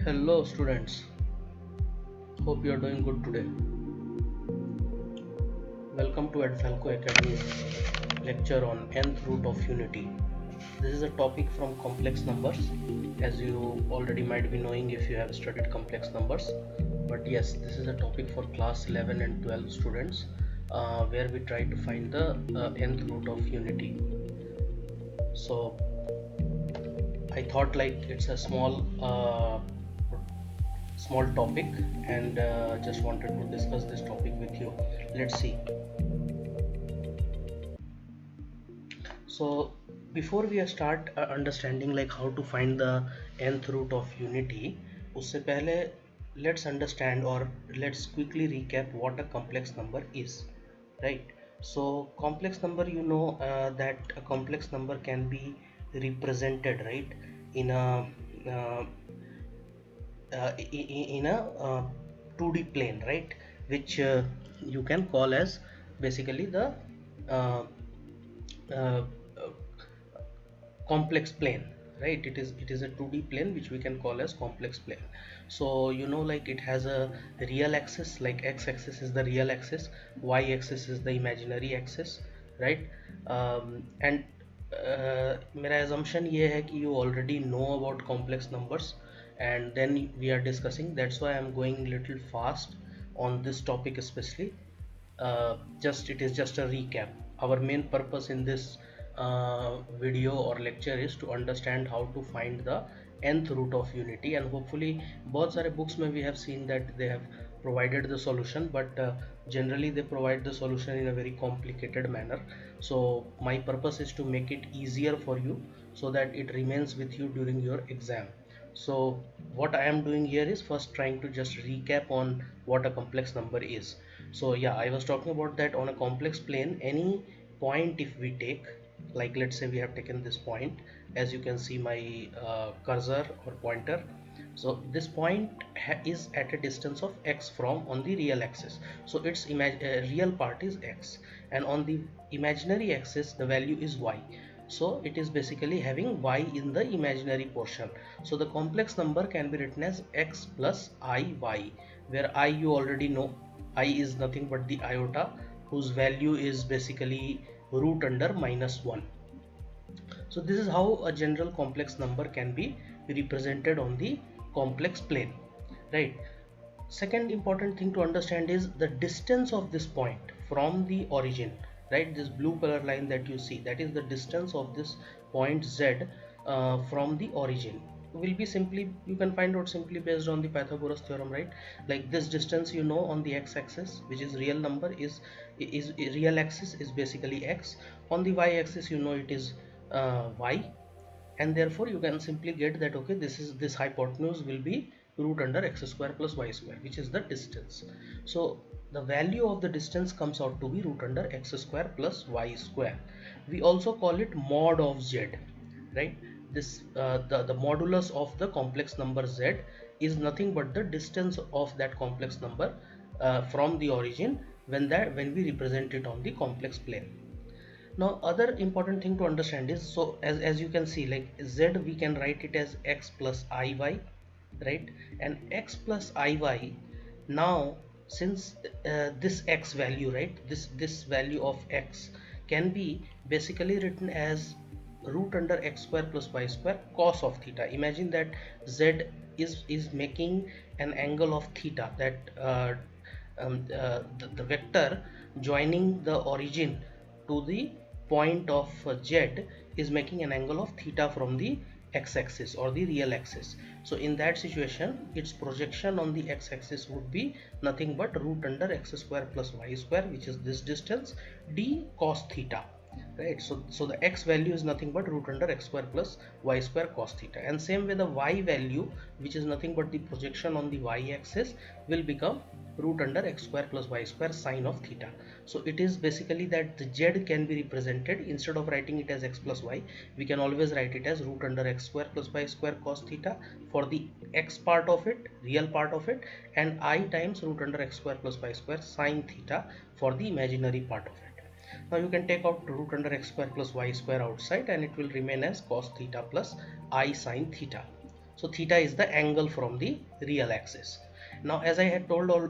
Hello students, hope you are doing good today. Welcome to Falco Academy's lecture on nth root of unity. This is a topic from complex numbers, as you already might be knowing if you have studied complex numbers. But yes, this is a topic for class 11 and 12 students, where we try to find the nth root of unity. So I thought like it's a small topic, and just wanted to discuss this topic with you. Let's see. So before we start understanding like how to find the nth root of unity, उससे पहले let's understand, or let's quickly recap what a complex number is, right? So complex number, that a complex number can be represented, right, in a uh, in a 2D plane, right, which you can call as basically the uh, uh, complex plane, right? It is a 2D plane which we can call as complex plane. So like it has a real axis, like x-axis is the real axis, y-axis is the imaginary axis, right? And मेरा assumption ये है कि you already know about complex numbers, and then we are discussing, that's why I'm going little fast on this topic especially. Just it is just a recap. Our main purpose in this video or lecture is to understand how to find the nth root of unity, and hopefully बहुत सारे books में we have seen that they have provided the solution, but generally they provide the solution in a very complicated manner. So my purpose is to make it easier for you so that it remains with you during your exam. So what I am doing here is first trying to just recap on what a complex number is. So yeah, I was talking about that on a complex plane, any point if we take, like let's say we have taken this point, as you can see my cursor or pointer. So this point is at a distance of x from on the real axis, so its real part is x, and on the imaginary axis the value is y. So it is basically having y in the imaginary portion. So the complex number can be written as x plus iy, where I you already know, I is nothing but the iota, whose value is basically root under -1. So this is how a general complex number can be represented on the complex plane, right? Second important thing to understand is the distance of this point from the origin, right? This blue color line that you see, that is the distance of this point z from the origin, will be simply, you can find out simply based on the Pythagoras theorem, right? Like this distance, on the x-axis, which is real number, is real axis is basically x. On the y-axis, it is y, and therefore you can simply get that, okay, this hypotenuse will be root under x square plus y square, which is the distance. So the value of the distance comes out to be root under x square plus y square. We also call it mod of z, right? This the modulus of the complex number z is nothing but the distance of that complex number from the origin when we represent it on the complex plane. Now other important thing to understand is, so as you can see, like z we can write it as x plus iy, right? And x plus iy, now since this x value, right, this value of x can be basically written as root under x square plus y square cos of theta. Imagine that z is making an angle of theta, that the vector joining the origin to the point of z is making an angle of theta from the x-axis or the real axis. So in that situation, its projection on the x-axis would be nothing but root under x square plus y square, which is this distance, d cos theta, right? So the x value is nothing but root under x square plus y square cos theta, and same way the y value, which is nothing but the projection on the y-axis, will become root under x square plus y square sine of theta. So it is basically that the z can be represented, instead of writing it as x plus y, we can always write it as root under x square plus y square cos theta for the x part of it, real part of it, and I times root under x square plus y square sine theta for the imaginary part of it. Now you can take out root under x square plus y square outside, and it will remain as cos theta plus I sine theta. So theta is the angle from the real axis. Now as I had told all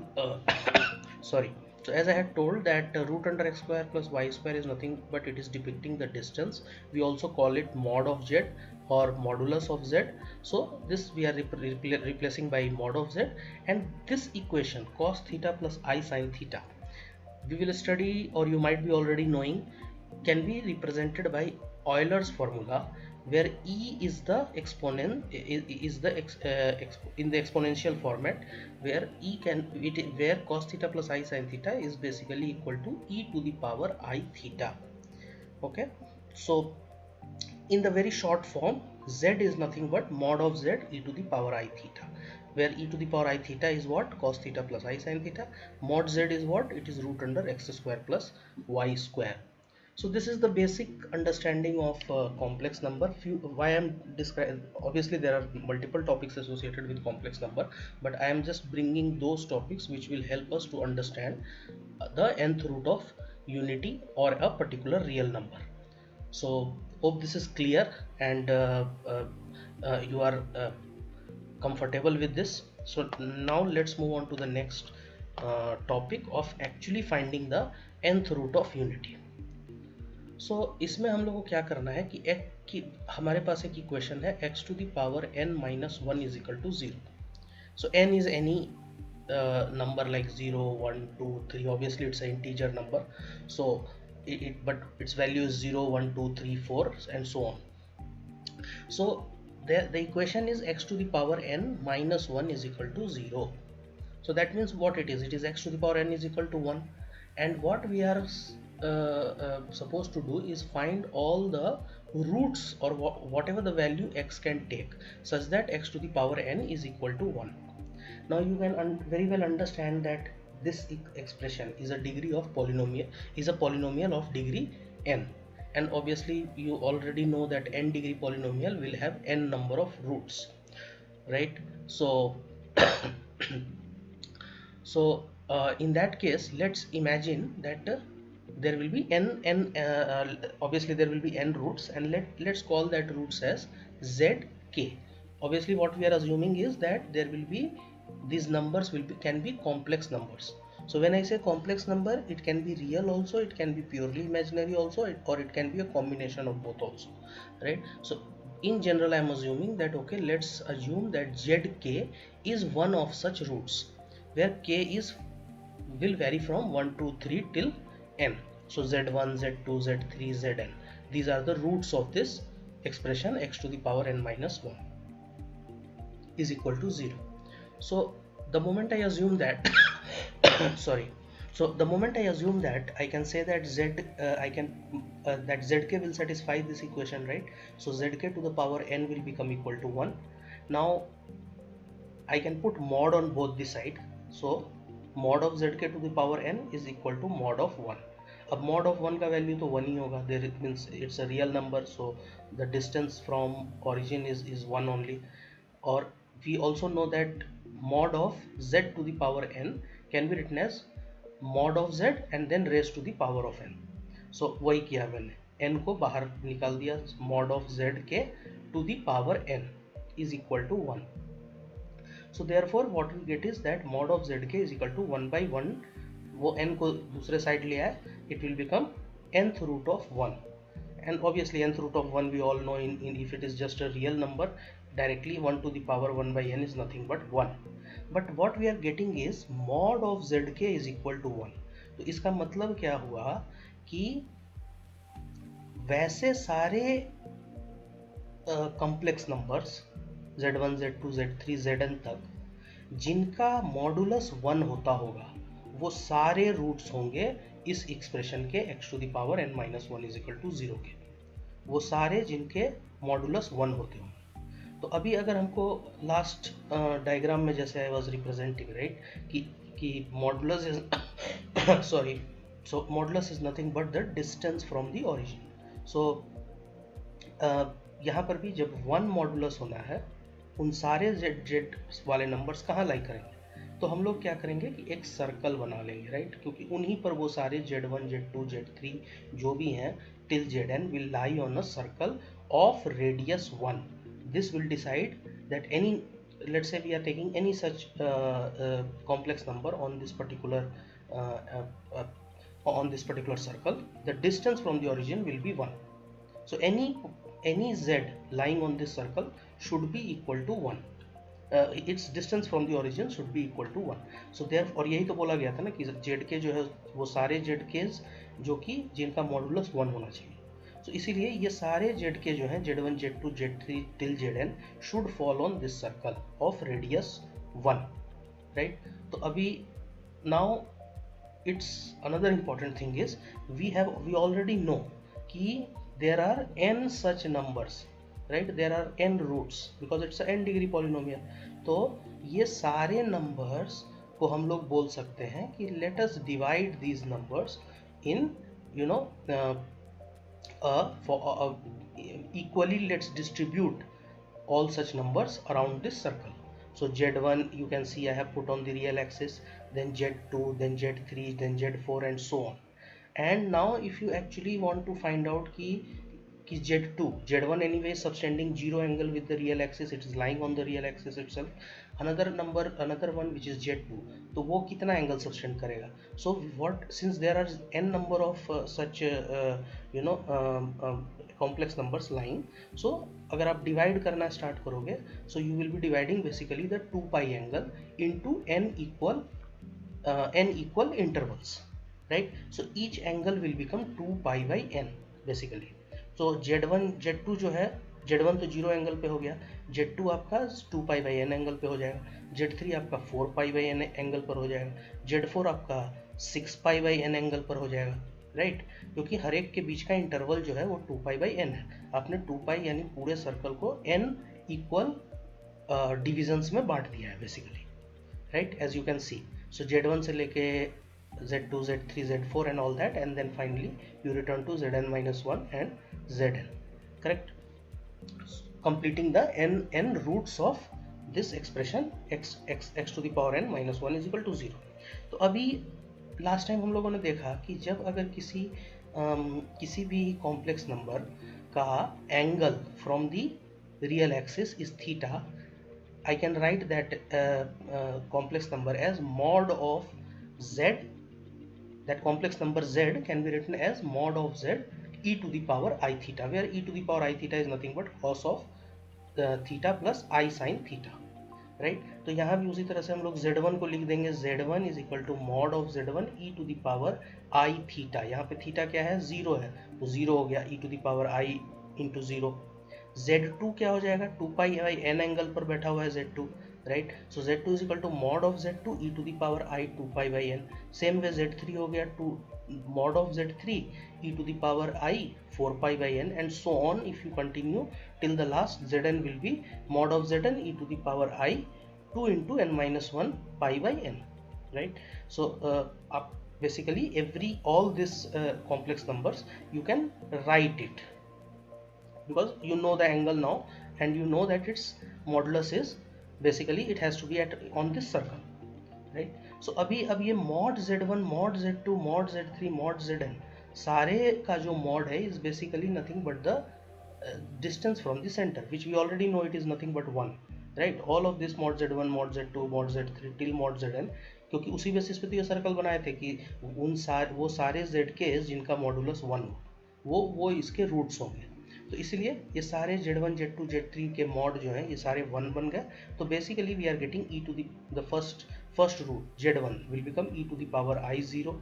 sorry, so as I had told that root under x square plus y square is nothing but it is depicting the distance. We also call it mod of z or modulus of z. So this we are replacing by mod of z, and this equation cos theta plus I sin theta we will study, or you might be already knowing, can be represented by Euler's formula, where e is the exponent is the in the exponential format, where where cos theta plus I sin theta is basically equal to e to the power I theta. Okay, so in the very short form, z is nothing but mod of z e to the power I theta, where e to the power I theta is what? Cos theta plus I sin theta. Mod z is what? It is root under x square plus y square. So this is the basic understanding of complex number. Why I'm describing, obviously there are multiple topics associated with complex number, but I am just bringing those topics which will help us to understand the nth root of unity or a particular real number. So hope this is clear, and you are comfortable with this. So now let's move on to the next topic of actually finding the nth root of unity. So इसमें हम लोग को क्या करना है कि हमारे पास एक इक्वेशन है x to the power n minus 1 is equal to 0. So n is any number like 0, 1, 2, 3. Obviously it's an integer number, so but its value is 0, 1, 2, 3, 4 and so on. So the equation is x to the power n minus 1 is equal to 0. So that means what it is? It is x to the power n is equal to 1, and what we are supposed to do is find all the roots or whatever the value x can take, such that x to the power n is equal to 1. Now you can very well understand that this expression is a polynomial of degree n, and obviously you already know that n degree polynomial will have n number of roots, right? So so in that case, let's imagine that there will be obviously there will be n roots, and let's call that roots as zk. Obviously what we are assuming is that there will be these numbers can be complex numbers. So when I say complex number, it can be real also, it can be purely imaginary also, or it can be a combination of both also, right? So in general I am assuming that, okay, let's assume that zk is one of such roots, where k will vary from 1 to 3 till n. So z1, z2, z3, zn, these are the roots of this expression x to the power n minus 1 is equal to 0. So the moment I assume that sorry, so the moment I assume that, I can say that that zk will satisfy this equation, right? So zk to the power n will become equal to 1. Now I can put mod on both the side. So mod of zk to the power n is equal to mod of 1. अब mod of 1 का value तो 1 ही होगा, there it means it's a real number, so the distance from origin is 1 only. Or we also know that mod of z to the power n can be written as mod of z and then raised to the power of n. So वही किया मैंने, n को बाहर निकाल दिया, mod of z के to the power n is equal to 1. So therefore what we get is that mod of zk is equal to 1 by 1, वो n को दूसरे साइड ले आए, it will become nth root of 1. And obviously nth root of 1 we all know, in if it is just a real number, directly 1 to the power 1 by n is nothing but 1. But what we are getting is mod of zk is equal to 1. तो इसका मतलब क्या हुआ कि वैसे सारे complex numbers z1, z2, z3, zn तक जिनका मॉडुलस 1 होता होगा, वो सारे रूट्स होंगे इस एक्सप्रेशन के x to the power n minus 1 is equal to 0 के, वो सारे जिनके मॉडुलस 1 होते होंगे. तो अभी अगर हमको लास्ट डायग्राम में जैसे आई वाज रिप्रेजेंटिंग, राइट, कि modulus is sorry, so modulus is nothing but the distance from the origin. So यहाँ पर भी जब 1 मॉडुलस होना है, उन सारे z वाले नंबर्स कहाँ लाई करेंगे, तो हम लोग क्या करेंगे कि एक सर्कल बना लेंगे, राइट, क्योंकि उन्हीं पर वो सारे z1, z2, z3 जो भी हैं till zn will lie on a circle of radius 1. This will decide that any, let's say we are taking any such complex number on this particular uh, uh, uh, on this particular circle, the distance from the origin will be 1. So any z lying on this circle should be equal to 1. its distance from the origin should be equal to 1. So therefore, और यही तो बोला गया था ना कि z के जो है वो सारे z के जो कि जिनका मॉडुलस 1 होना चाहिए. तो इसीलिए ये सारे z के जो हैं z1 z2 z3 till zn should fall on this circle of radius 1, right? तो अभी now it's another important thing is we already know कि there are n such numbers, right? There are n roots because it's a n degree polynomial. तो ये सारे numbers को हम लोग बोल सकते हैं कि let us divide these numbers in, you know, equally let's distribute all such numbers around this circle. So z1 you can see I have put on the real axis, then z2, then z3, then z4 and so on. And now if you actually want to find out ki z2, z1 anyway is subtending 0 angle with the real axis, it is lying on the real axis itself. Another one which is z2, तो वो कितना angle subtend करेगा. So what, since there are n number of such you know complex numbers lying, so अगर आप divide करना start करोगे, so you will be dividing basically the 2 pi angle into n equal intervals, right? So each angle will become 2 pi by n basically. तो z1 z2 जो है, z1 तो 0 angle पे हो गया, z2 आपका 2 पाई बाई n एंगल पे हो जाएगा, z3 आपका 4 पाई बाई n एंगल पर हो जाएगा, z4 आपका 6 पाई बाई n एंगल पर हो जाएगा, राइट? क्योंकि हर एक के बीच का इंटरवल जो है वो 2 पाई बाई n है. आपने 2 पाई यानी पूरे सर्कल को n इक्वल डिविजन्स में बांट दिया है basically, right? As you can see. So z1 से लेके z2 z3 z4 and all that, and then finally you return to zn minus 1 and zn, correct? Completing the n roots of this expression x to the power n minus 1 is equal to 0. तो अभी last time हम लोगों ने देखा कि जब अगर किसी भी कॉम्प्लेक्स नंबर का angle from the real axis is theta, I can write that complex number as mod of z. That complex number z can be written as mod of z e to the power I theta, where e to the power I theta is nothing but cos of theta plus I sin theta, right? तो यहाँ भी उसी तरह से हम लोग z1 को लिख देंगे, z1 is equal to mod of z1 e to the power I theta. यहाँ पे थीटा क्या है, 0 है, तो 0 हो गया e to the power I into 0. z2 क्या हो जाएगा, 2 पाई बाई n एंगल पर बैठा हुआ है z2, right? So z2 is equal to mod of z2 e to the power I 2 pi by n. Same way z3 हो गया 2 mod of z3 e to the power I 4 pi by n, and so on. If you continue till the last, zn will be mod of zn e to the power I 2 into n minus 1 pi by n, right? So basically all these complex numbers you can write it because you know the angle now, and you know that its modulus is basically it has to be on this circle, right? So अब ये mod z1 mod z2 mod z3 mod zn सारे का जो mod है is basically nothing but the distance from the center, which we already know it is nothing but 1, right? All of this mod z1 mod z2 mod z3 till mod zn, क्योंकि उसी basis पे तो ये circle बनाए थे कि वो सारे z के जिनका मॉडुलस 1 वो इसके रूट्स होंगे. तो इसीलिए ये सारे z1 z2 z3 के मॉड जो हैं ये सारे 1 बन गए. तो basically we are getting e to the first root z1 will become e to the power I0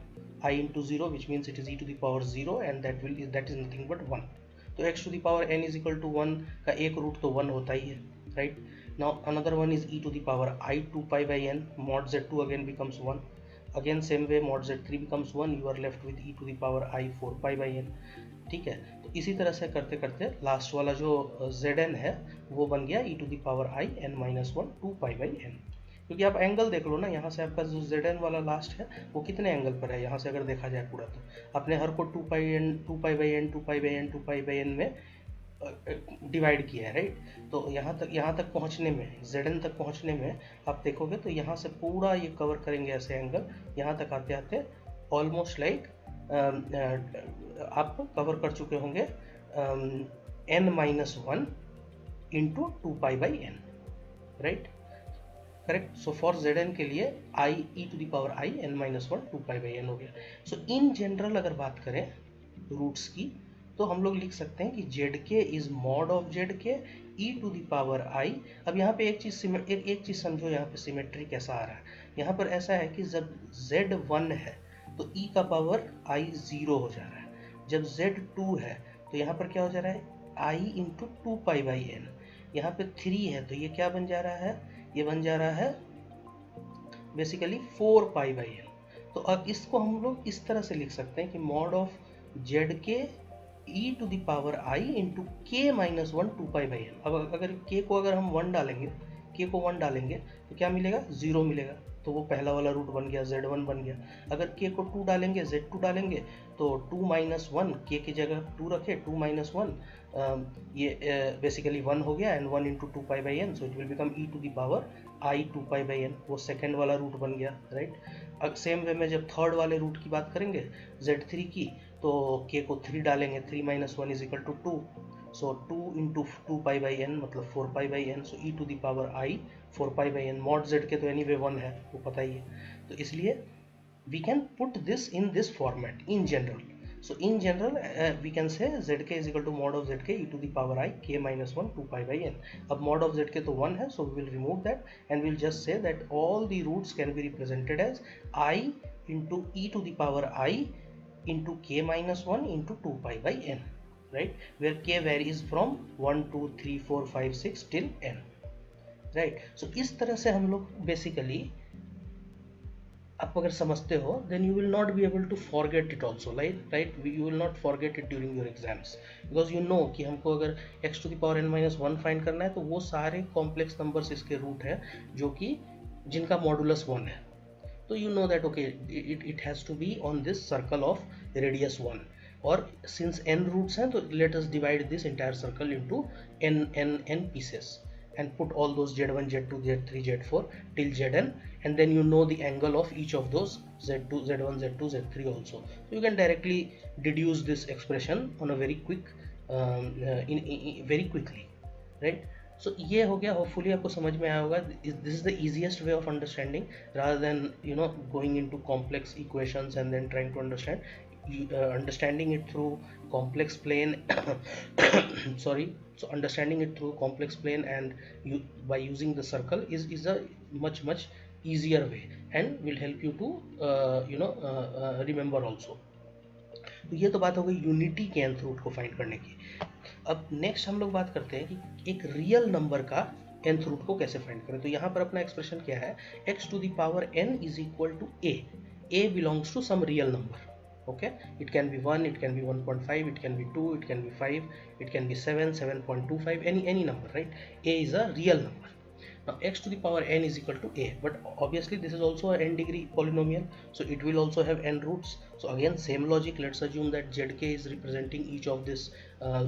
I into 0, which means it is e to the power 0, and that is nothing but 1. तो x to the power n is equal to 1 का एक root तो 1 होता ही है, right? Now another one is e to the power I 2 pi by n, mod z2 again becomes 1. Again same way mod z3 becomes 1, you are left with e to the power I 4 pi by n. ठीक है, तो इसी तरह से करते करते last वाला जो zn है वो बन गया e to the power I n minus 1 2 pi by n. क्योंकि आप एंगल देख लो ना, यहाँ से आपका जो zn वाला लास्ट है वो कितने एंगल पर है, यहाँ से अगर देखा जाए पूरा, तो आपने हर को 2 pi by n 2 pi by n 2 pi by n में डिवाइड किया है, राइट? तो यहाँ तक पहुँचने में, zn तक पहुँचने में आप देखोगे तो यहाँ से पूरा ये कवर करेंगे ऐसे एंगल, यहाँ तक आते आते ऑलमोस्ट लाइक आप कवर कर चुके होंगे n minus 1 into 2 pi by n, right, correct. So for Zn के लिए i e to the power I n minus one 2π/n हो गया। सो इन जनरल अगर बात करें रूट्स की, तो हम लोग लिख सकते हैं कि Zk is mod of Zk e to the power I। अब यहाँ पे एक चीज़ समझो, यहाँ पे सिमेट्री कैसा आ रहा है। यहाँ पर ऐसा है कि जब Z 1 है तो e का पावर I 0 हो जा रहा है। जब Z 2 है तो यहाँ पर क्या हो जा रहा है, I इंटू 2π/n। यहाँ पे 3 है तो ये क्या बन जा रहा है, ये बन जा रहा है बेसिकली 4π/n। तो अब इसको हम लोग इस तरह से लिख सकते हैं कि mod of Zk e to the power I into k minus one 2π/n। अब अगर k को अगर हम 1 डालेंगे, k को 1 डालेंगे तो क्या मिलेगा, 0 मिलेगा। तो वो पहला वाला रूट बन गया, Z1 बन गया। अगर k को 2 डालेंगे, Z2 डालेंगे, तो 2 माइनस वन, k की जगह 2 रखे, 2 माइनस वन, ये बेसिकली 1 हो गया, and 1 into 2π/n, so it will become e to the power I 2π/n। वो सेकेंड वाला रूट बन गया, राइट। अब सेम वे में जब थर्ड वाले रूट की बात करेंगे Z3 की, तो k को 3 डालेंगे, 3 minus one is equal to 2, so 2 into 2π/n मतलब 4π/n, so e to the power I 4π/n। Mod z के तो एनीवे 1 है, वो पता ही है। तो इसलिए we can put this in this format in general. So in general we can say zk is equal to mod of zk e to the power I k minus 1 2π/n. अब mod of zk तो 1 है, so we will remove that and we'll just say that all the roots can be represented as I into e to the power I into k minus 1 into 2π/n, right, where k varies from 1 2 3 4 5 6 till n, right. So इस तरह से हम लोग basically, आप अगर समझते हो, then you will not be able to forget it also, right, you will not forget it during your exams, because you know कि हमको अगर x to the power n minus 1 find करना है तो वो सारे कॉम्प्लेक्स नंबर्स इसके root है जो कि जिनका मॉडुलस 1 है। तो you know that okay, it has to be on this circle of radius 1, और since n roots हैं तो let us divide this entire circle into n pieces and put all those z1 z2 z3 z4 till zn, and then you know the angle of each of those z2 z1 z2 z3 also, so you can directly deduce this expression on a very quick very quickly, right. So ये हो गया, hopefully आपको समझ में आया होगा। This is the easiest way of understanding rather than going into complex equations and then trying to understanding it through complex plane sorry, so understanding it through complex plane and by using the circle is a much easier way and will help you to remember also. तो ये तो बात हो गई unity के nth root को find करने की। अब नेक्स्ट हम लोग बात करते हैं कि एक रियल नंबर का nth रूट को कैसे फाइंड करें। तो यहाँ पर अपना एक्सप्रेशन क्या है, x to the power n is equal to a belongs to some real number, okay, it can be 1, it can be 1.5, it can be 2, it can be 5, it can be 7, 7.25, any number, right. A is a real number. Now x to the power n is equal to a, but obviously this is also an n degree polynomial, so it will also have n roots. So again same logic, let's assume that zk is representing each of these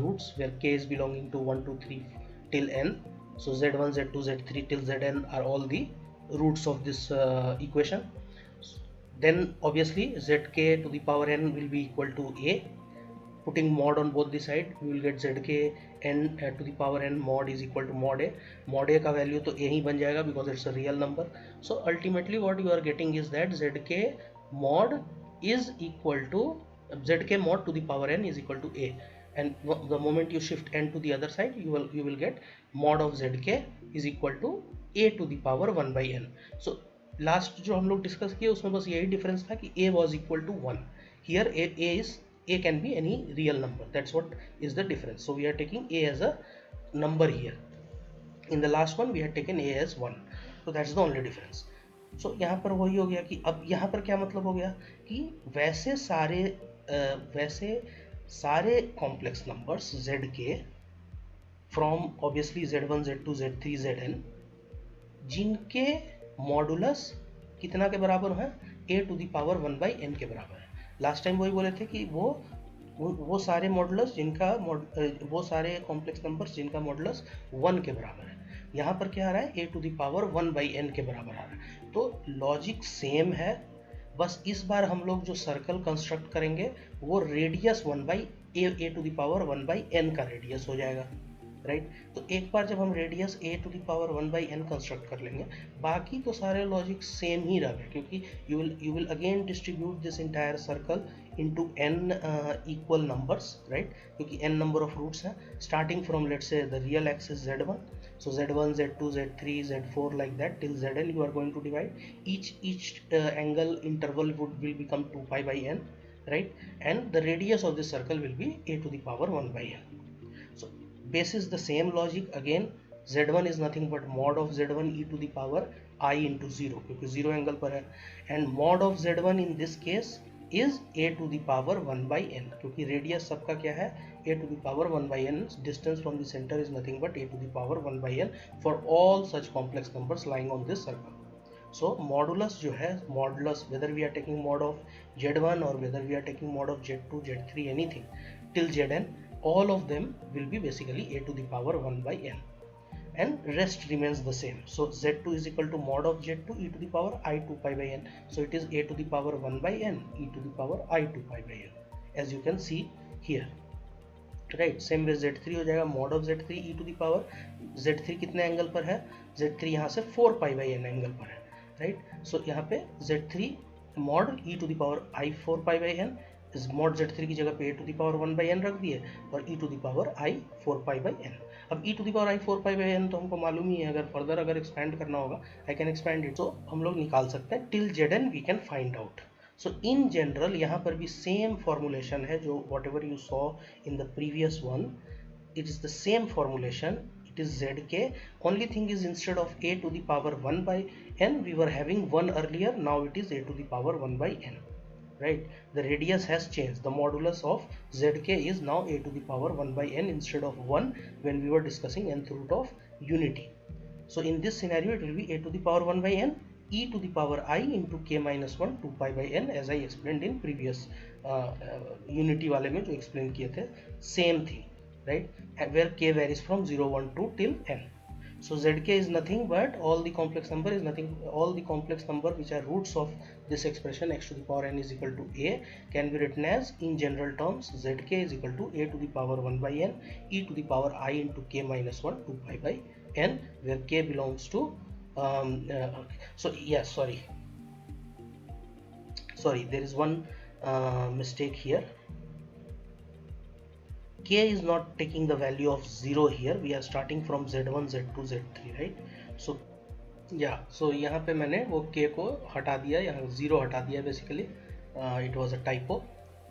roots where k is belonging to 1 2 3 till n. So z1 z2 z3 till zn are all the roots of this equation. Then obviously zk to the power n will be equal to a. Putting mod on both the side, we will get zk n to the power n mod is equal to mod a. Mod a का value तो a ही बन जाएगा because it's a real number. So ultimately what you are getting is that zk mod is equal to zk mod to the power n is equal to a, and the moment you shift n to the other side, you will get mod of zk is equal to a to the power 1 by n. So last जो हम लोग discuss किए उसमें बस यही difference था कि a was equal to 1. Here a can be any real number. That's what is the difference. So we are taking a as a number here. In the last one we had taken a as 1. So that's the only difference. So यहाँ पर वही हो गया कि अब यहाँ पर क्या मतलब हो गया कि वैसे सारे कॉम्प्लेक्स नंबर्स z के from obviously z1 z2 z3 zn जिनके मॉडुलस कितना के बराबर है, a to the power 1 by n के बराबर है। लास्ट टाइम वही बोले थे कि वो सारे मॉडुलस जिनका वो सारे कॉम्प्लेक्स नंबर्स जिनका मॉडुलस 1 के बराबर है। यहाँ पर क्या आ रहा है, a to the power 1 by n के बराबर आ रहा है। तो लॉजिक सेम है, बस इस बार हम लोग जो सर्कल कंस्ट्रक्ट करेंगे वो radius 1 by a to the power 1 by n का रेडियस हो जाएगा, राइट। तो एक बार जब हम radius a to the power 1/n construct कर लेंगे, बाकी तो सारे लॉजिक सेम ही रहेगा, क्योंकि you will again distribute this entire circle into n equal numbers, right, क्योंकि n नंबर ऑफ रूट्स हैं, starting from let's say the real axis z1, so z1 z2 z3 z4 like that till zn you are going to divide. Each angle interval will become 2 pi by n, right, and the radius of this circle will be a to the power 1 by n. So basis the same logic again, z1 is nothing but mod of z1 e to the power I into 0, क्योंकि 0 angle पर है, and mod of z1 in this case is a to the power 1 by n, क्योंकि radius सबका क्या है, a to the power 1 by n, distance from the center is nothing but a to the power 1 by n for all such complex numbers lying on this circle. So modulus जो है, modulus whether we are taking mod of z1 or whether we are taking mod of z2 z3 anything till zn, all of them will be basically a to the power 1 by n, and rest remains the same. So z2 is equal to mod of z2 e to the power I 2 pi by n, so it is a to the power 1 by n e to the power I 2 pi by n, as you can see here, right. Same way z3 हो जाएगा mod of z3 e to the power, z3 कितने angle पर है, z3 यहाँ से 4 pi by n angle पर है, right. सो यहाँ पे z3 mod e to the power i 4 pi by n, इस mod z3 की जगह पे a to the power 1 by n रख दिए, और e to the power i 4 pi by n। अब e to the power i 4 pi by n तो हमको मालूम ही है, अगर फर्दर अगर एक्सपेंड करना होगा आई कैन एक्सपेंड इट, तो हम लोग निकाल सकते हैं till zn we can find out. So in general यहाँ पर भी सेम फॉर्मुलेशन है जो whatever you saw in the previous one, it is the same formulation, it is zk, only thing is instead of a to the power 1 by n we were having 1 earlier, now it is a to the power 1 by n, right. The radius has changed, the modulus of zk is now a to the power 1 by n instead of 1 when we were discussing nth root of unity. So in this scenario it will be a to the power 1 by n e to the power I into k minus 1 2 pi by n, as I explained in previous unity वाले में जो explain किए थे, same thing, right, where k varies from 0 1 2 till n. So zk is nothing but all the complex number is nothing, all the complex number which are roots of this expression x to the power n is equal to a can be written as, in general terms, zk is equal to a to the power 1 by n e to the power I into k minus 1 2 pi by n, where k belongs to so yes, sorry, there is one mistake here. K is not taking the value of 0 here, we are starting from z1 z2 z3, right. So yeah, so यहाँ पे मैंने वो k को हटा दिया, यहाँ 0 हटा दिया basically, it was a typo.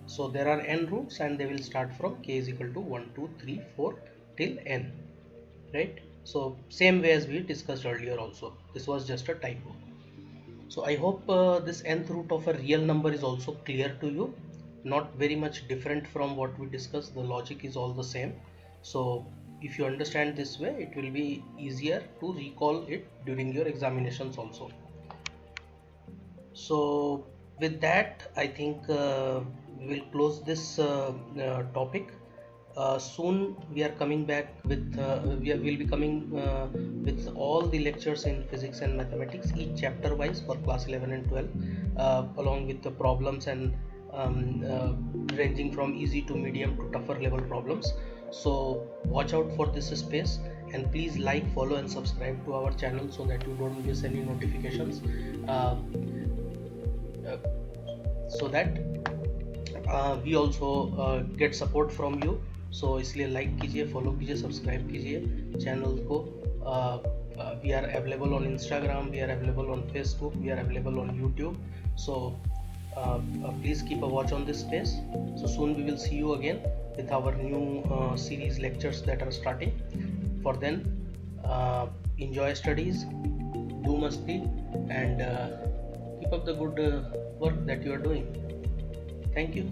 So there are n roots and they will start from k is equal to 1 2 3 4 till n, right. So same way as we discussed earlier also, this was just a typo. So I hope this nth root of a real number is also clear to you, not very much different from what we discussed, the logic is all the same. So if you understand this way, it will be easier to recall it during your examinations also. So with that I think we will close this topic. Soon we are coming back with will be coming with all the lectures in physics and mathematics, each chapter wise for class 11 and 12, along with the problems and ranging from easy to medium to tougher level problems. So watch out for this space, and please like, follow and subscribe to our channel so that you don't miss any notifications, so that we also get support from you. सो इसलिए like कीजिए, follow कीजिए, subscribe कीजिए channel को. We are available on Instagram, we are available on Facebook, we are available on YouTube. So please keep a watch on this space. So soon we will see you again with our new series lectures that are starting. For then, enjoy studies, do masti, and keep up the good work that you are doing. Thank you.